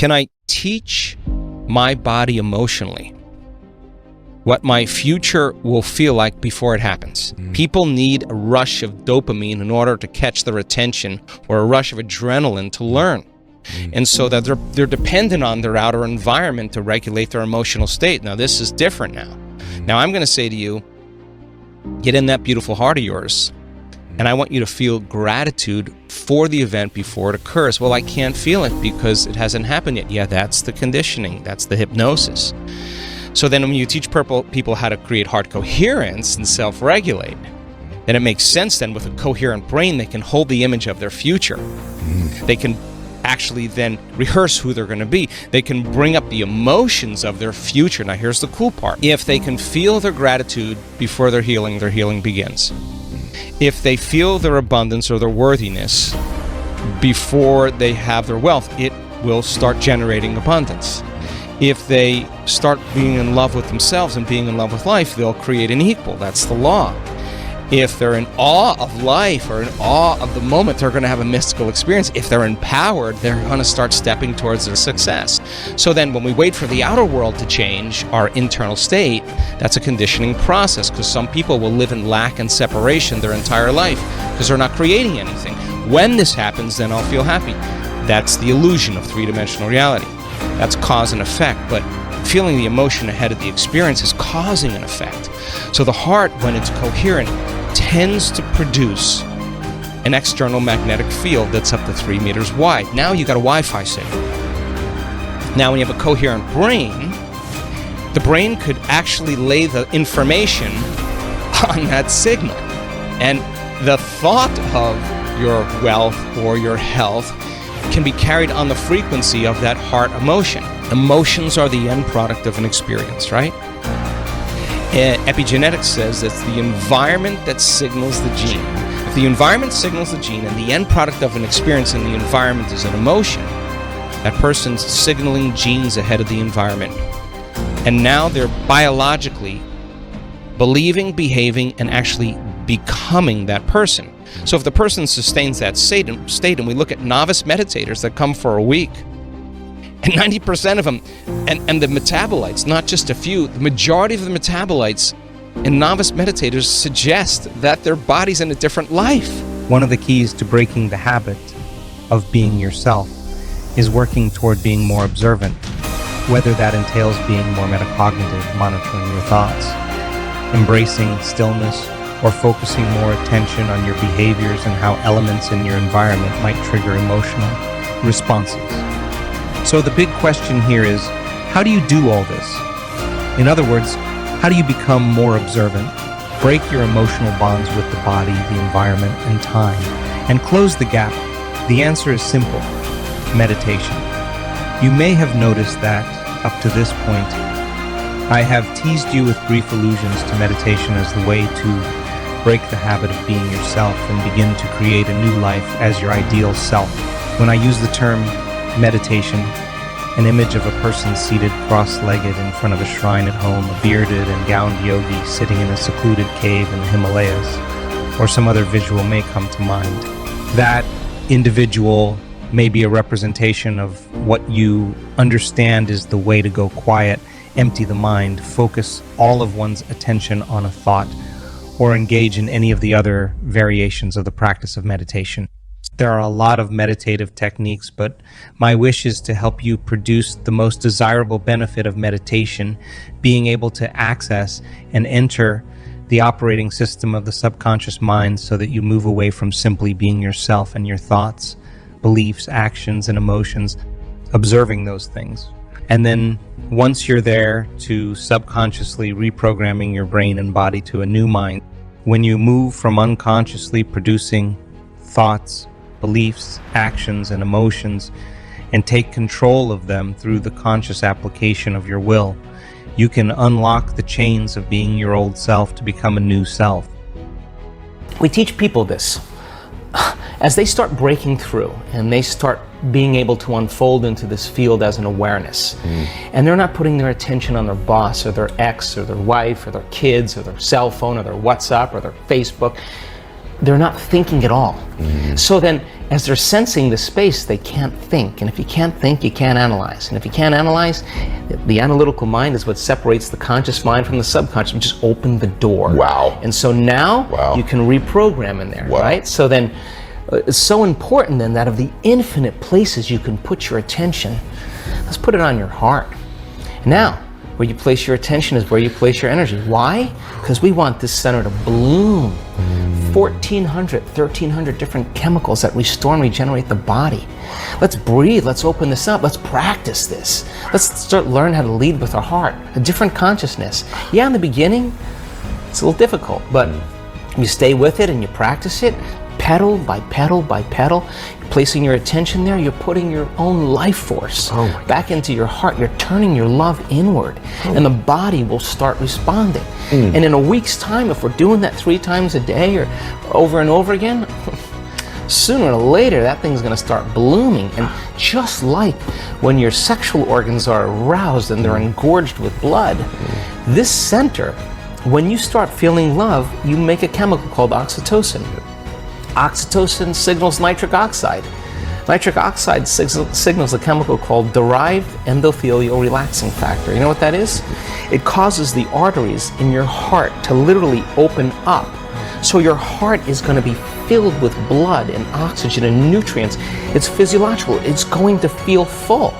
Can I teach my body emotionally what my future will feel like before it happens? People need a rush of dopamine in order to catch their attention, or a rush of adrenaline to learn. And so that they're dependent on their outer environment to regulate their emotional state. Now, this is different now. Now, I'm going to say to you, get in that beautiful heart of yours, and I want you to feel gratitude for the event before it occurs. Well, I can't feel it because it hasn't happened yet. Yeah, that's the conditioning. That's the hypnosis. So then when you teach people how to create heart coherence and self-regulate, then it makes sense then with a coherent brain, they can hold the image of their future. They can actually then rehearse who they're going to be. They can bring up the emotions of their future. Now, here's the cool part. If they can feel their gratitude before their healing begins. If they feel their abundance or their worthiness before they have their wealth, it will start generating abundance. If they start being in love with themselves and being in love with life, they'll create an equal. That's the law. If they're in awe of life or in awe of the moment, they're going to have a mystical experience. If they're empowered, they're going to start stepping towards their success. So then when we wait for the outer world to change our internal state, that's a conditioning process, because some people will live in lack and separation their entire life because they're not creating anything. When this happens, then I'll feel happy. That's the illusion of three-dimensional reality. That's cause and effect, but feeling the emotion ahead of the experience is causing an effect. So the heart, when it's coherent, tends to produce an external magnetic field that's up to 3 meters wide. Now you got a Wi-Fi signal. Now when you have a coherent brain, the brain could actually lay the information on that signal. And the thought of your wealth or your health can be carried on the frequency of that heart emotion. Emotions are the end product of an experience, right? Epigenetics says it's the environment that signals the gene. If the environment signals the gene and the end product of an experience in the environment is an emotion, that person's signaling genes ahead of the environment. And now they're biologically believing, behaving, and actually becoming that person. So if the person sustains that state, and we look at novice meditators that come for a week, and 90% of them, and the metabolites, not just a few, the majority of the metabolites in novice meditators suggest that their body's in a different life. One of the keys to breaking the habit of being yourself is working toward being more observant, whether that entails being more metacognitive, monitoring your thoughts, embracing stillness, or focusing more attention on your behaviors and how elements in your environment might trigger emotional responses. So the big question here is, how do you do all this? In other words, how do you become more observant, break your emotional bonds with the body, the environment, and time, and close the gap? The answer is simple: meditation. You may have noticed that, up to this point, I have teased you with brief allusions to meditation as the way to break the habit of being yourself and begin to create a new life as your ideal self. When I use the term meditation, an image of a person seated cross-legged in front of a shrine at home, a bearded and gowned yogi sitting in a secluded cave in the Himalayas, or some other visual may come to mind. That individual may be a representation of what you understand is the way to go quiet, empty the mind, focus all of one's attention on a thought, or engage in any of the other variations of the practice of meditation. There are a lot of meditative techniques, but my wish is to help you produce the most desirable benefit of meditation, being able to access and enter the operating system of the subconscious mind so that you move away from simply being yourself and your thoughts, beliefs, actions, and emotions, observing those things. And then once you're there, to subconsciously reprogramming your brain and body to a new mind. When you move from unconsciously producing thoughts, beliefs, actions, and emotions, and take control of them through the conscious application of your will, you can unlock the chains of being your old self to become a new self. We teach people this. As they start breaking through and they start being able to unfold into this field as an awareness, and they're not putting their attention on their boss or their ex or their wife or their kids or their cell phone or their WhatsApp or their Facebook, they're not thinking at all. So then as they're sensing the space, they can't think. And if you can't think, you can't analyze. And if you can't analyze, the analytical mind is what separates the conscious mind from the subconscious. You just open the door. Wow. And so now you can reprogram in there, right? So then it's so important then that of the infinite places you can put your attention, let's put it on your heart. Now, where you place your attention is where you place your energy. Why? Because we want this center to bloom. 1,400, 1,300 different chemicals that restore and regenerate the body. Let's breathe, let's open this up, let's practice this. Let's start learn how to lead with our heart, a different consciousness. Yeah, in the beginning, it's a little difficult, but you stay with it and you practice it, pedal by pedal by pedal, placing your attention there, you're putting your own life force back into your heart. You're turning your love inward, and the body will start responding. And in a week's time, if we're doing that 3 times a day or over and over again, sooner or later that thing's going to start blooming. And just like when your sexual organs are aroused and they're engorged with blood, this center, when you start feeling love, you make a chemical called oxytocin. Oxytocin signals nitric oxide. Nitric oxide signals a chemical called derived endothelial relaxing factor. You know what that is? It causes the arteries in your heart to literally open up. So your heart is going to be filled with blood and oxygen and nutrients. It's physiological. It's going to feel full.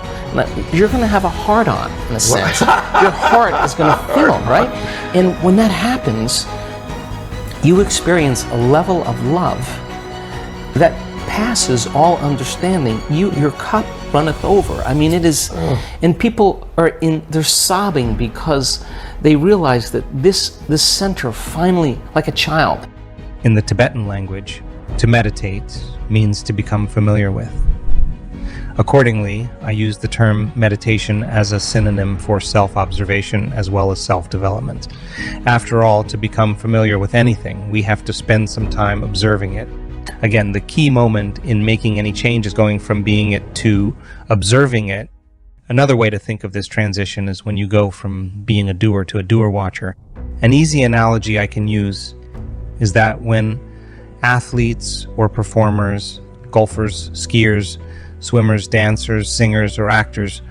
You're going to have a heart-on, in a sense. Your heart is going to fill, right? And when that happens, you experience a level of love that passes all understanding. Your cup runneth over. I mean, it is, and people they're sobbing because they realize that this center finally, like a child. In the Tibetan language, to meditate means to become familiar with. Accordingly, I use the term meditation as a synonym for self-observation as well as self-development. After all, to become familiar with anything, we have to spend some time observing it. Again, the key moment in making any change is going from being it to observing it. Another way to think of this transition is when you go from being a doer to a doer-watcher. An easy analogy I can use is that when athletes or performers, golfers, skiers, swimmers, dancers, singers, or actors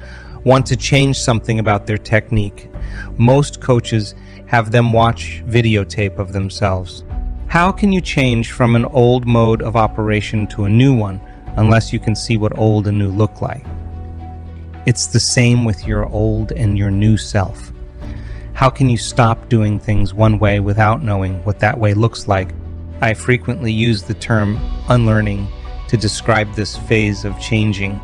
want to change something about their technique, most coaches have them watch videotape of themselves. How can you change from an old mode of operation to a new one unless you can see what old and new look like? It's the same with your old and your new self. How can you stop doing things one way without knowing what that way looks like? I frequently use the term unlearning to describe this phase of changing.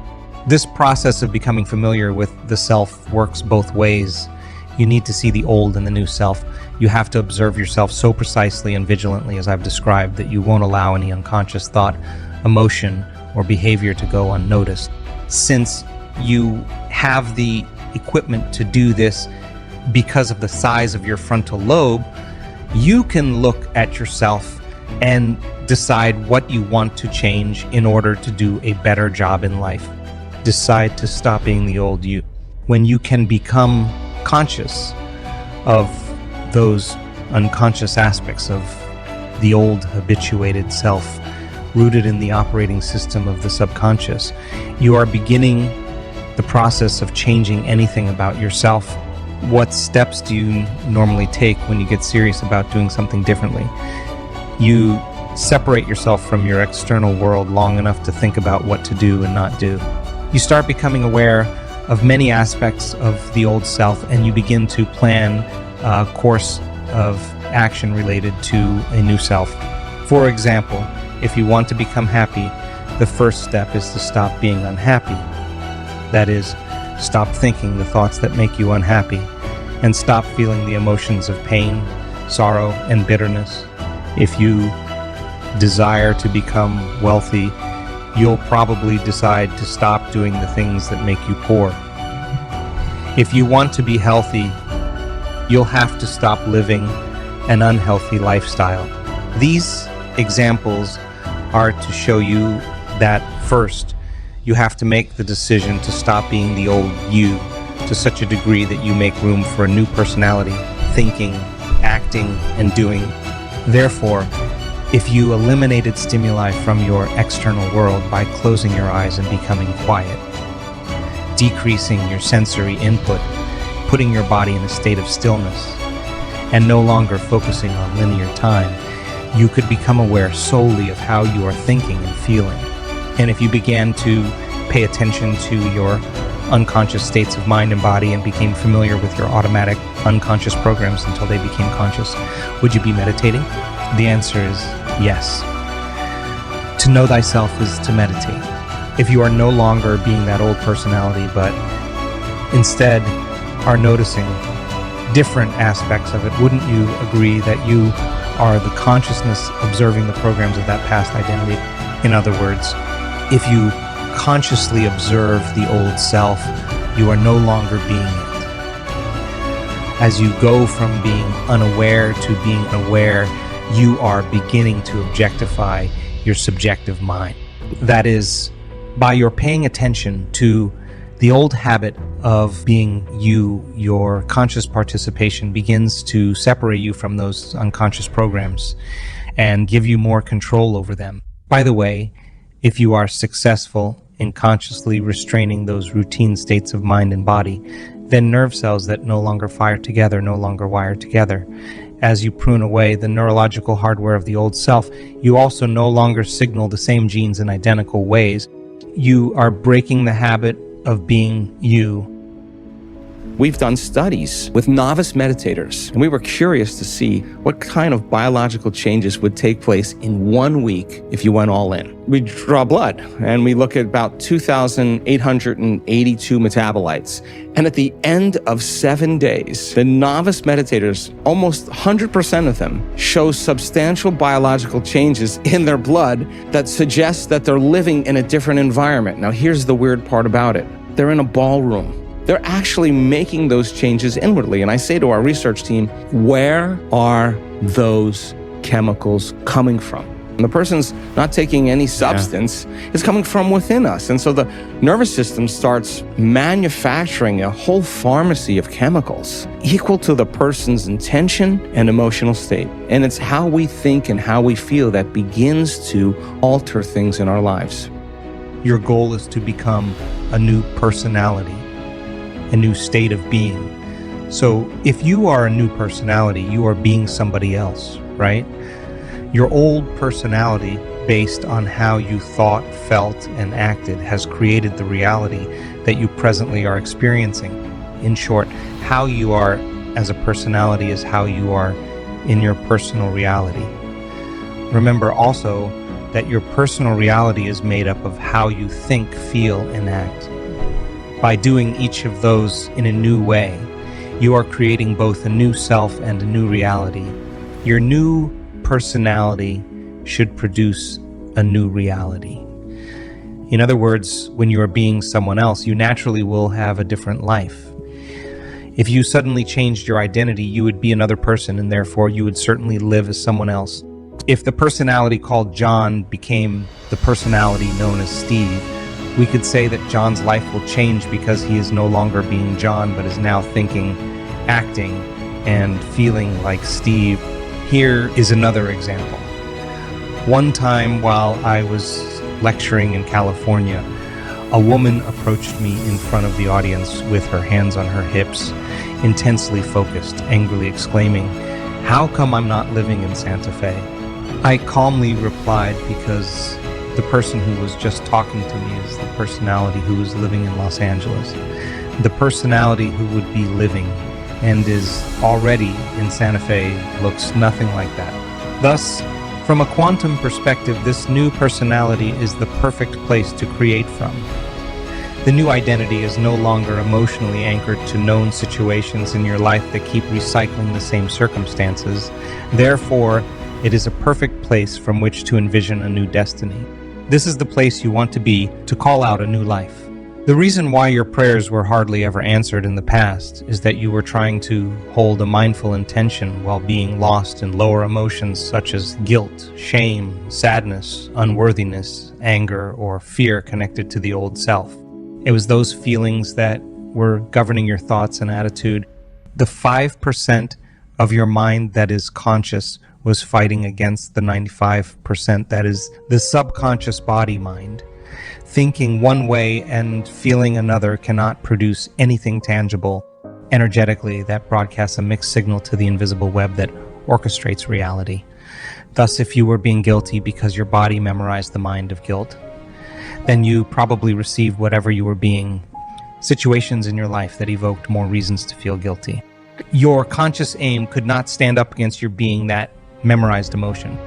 This process of becoming familiar with the self works both ways. You need to see the old and the new self. You have to observe yourself so precisely and vigilantly as I've described that you won't allow any unconscious thought, emotion, or behavior to go unnoticed. Since you have the equipment to do this because of the size of your frontal lobe, you can look at yourself and decide what you want to change in order to do a better job in life. Decide to stop being the old you. When you can become conscious of those unconscious aspects of the old habituated self rooted in the operating system of the subconscious, you are beginning the process of changing anything about yourself. What steps do you normally take when you get serious about doing something differently? You separate yourself from your external world long enough to think about what to do and not do. You start becoming aware of many aspects of the old self, and you begin to plan a course of action related to a new self. For example, if you want to become happy, the first step is to stop being unhappy. That is, stop thinking the thoughts that make you unhappy, and stop feeling the emotions of pain, sorrow, and bitterness. If you desire to become wealthy, you'll probably decide to stop doing the things that make you poor. If you want to be healthy, you'll have to stop living an unhealthy lifestyle. These examples are to show you that first, you have to make the decision to stop being the old you to such a degree that you make room for a new personality, thinking, acting, and doing. Therefore, If you eliminated stimuli from your external world by closing your eyes and becoming quiet, decreasing your sensory input, putting your body in a state of stillness, and no longer focusing on linear time, you could become aware solely of how you are thinking and feeling. And if you began to pay attention to your unconscious states of mind and body and became familiar with your automatic unconscious programs until they became conscious, would you be meditating? The answer is yes. To know thyself is to meditate. If you are no longer being that old personality, but instead are noticing different aspects of it, wouldn't you agree that you are the consciousness observing the programs of that past identity? In other words, if you consciously observe the old self, you are no longer being it. As you go from being unaware to being aware, you are beginning to objectify your subjective mind. That is, by your paying attention to the old habit of being you, your conscious participation begins to separate you from those unconscious programs and give you more control over them. By the way, if you are successful in consciously restraining those routine states of mind and body, then nerve cells that no longer fire together no longer wire together. As you prune away the neurological hardware of the old self, you also no longer signal the same genes in identical ways. You are breaking the habit of being you. We've done studies with novice meditators, and we were curious to see what kind of biological changes would take place in 1 week if you went all in. We draw blood, and we look at about 2,882 metabolites. And at the end of 7 days, the novice meditators, almost 100% of them, show substantial biological changes in their blood that suggest that they're living in a different environment. Now, here's the weird part about it. They're in a ballroom. They're actually making those changes inwardly. And I say to our research team, where are those chemicals coming from? And the person's not taking any substance, it's coming from within us. And so the nervous system starts manufacturing a whole pharmacy of chemicals equal to the person's intention and emotional state. And it's how we think and how we feel that begins to alter things in our lives. Your goal is to become a new personality, a new state of being. So if you are a new personality, you are being somebody else, right? Your old personality, based on how you thought, felt, and acted, has created the reality that you presently are experiencing. In short, how you are as a personality is how you are in your personal reality. Remember also that your personal reality is made up of how you think, feel, and act. By doing each of those in a new way, you are creating both a new self and a new reality. Your new personality should produce a new reality. In other words, when you are being someone else, you naturally will have a different life. If you suddenly changed your identity, you would be another person, and therefore you would certainly live as someone else. If the personality called John became the personality known as Steve, we could say that John's life will change because he is no longer being John, but is now thinking, acting, and feeling like Steve. Here is another example. One time while I was lecturing in California, a woman approached me in front of the audience with her hands on her hips, intensely focused, angrily exclaiming, "How come I'm not living in Santa Fe?" I calmly replied, because the person who was just talking to me is the personality who is living in Los Angeles. The personality who would be living and is already in Santa Fe looks nothing like that. Thus, from a quantum perspective, this new personality is the perfect place to create from. The new identity is no longer emotionally anchored to known situations in your life that keep recycling the same circumstances. Therefore, it is a perfect place from which to envision a new destiny. This is the place you want to be to call out a new life. The reason why your prayers were hardly ever answered in the past is that you were trying to hold a mindful intention while being lost in lower emotions such as guilt, shame, sadness, unworthiness, anger, or fear connected to the old self. It was those feelings that were governing your thoughts and attitude. The 5% of your mind that is conscious was fighting against the 95% that is the subconscious body mind. Thinking one way and feeling another cannot produce anything tangible. Energetically, that broadcasts a mixed signal to the invisible web that orchestrates reality. Thus, if you were being guilty because your body memorized the mind of guilt, then you probably received whatever you were being, situations in your life that evoked more reasons to feel guilty. Your conscious aim could not stand up against your being that memorized emotion.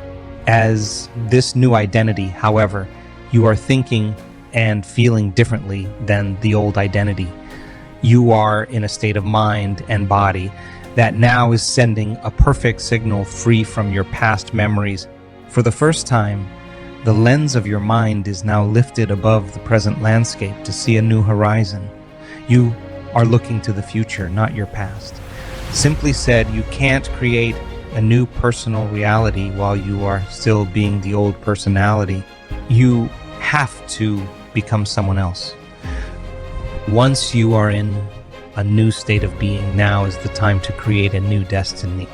As this new identity, however, you are thinking and feeling differently than the old identity. You are in a state of mind and body that now is sending a perfect signal free from your past memories. For the first time, the lens of your mind is now lifted above the present landscape to see a new horizon. You are looking to the future, not your past. Simply said, you can't create a new personal reality while you are still being the old personality. You have to become someone else. Once you are in a new state of being, now is the time to create a new destiny.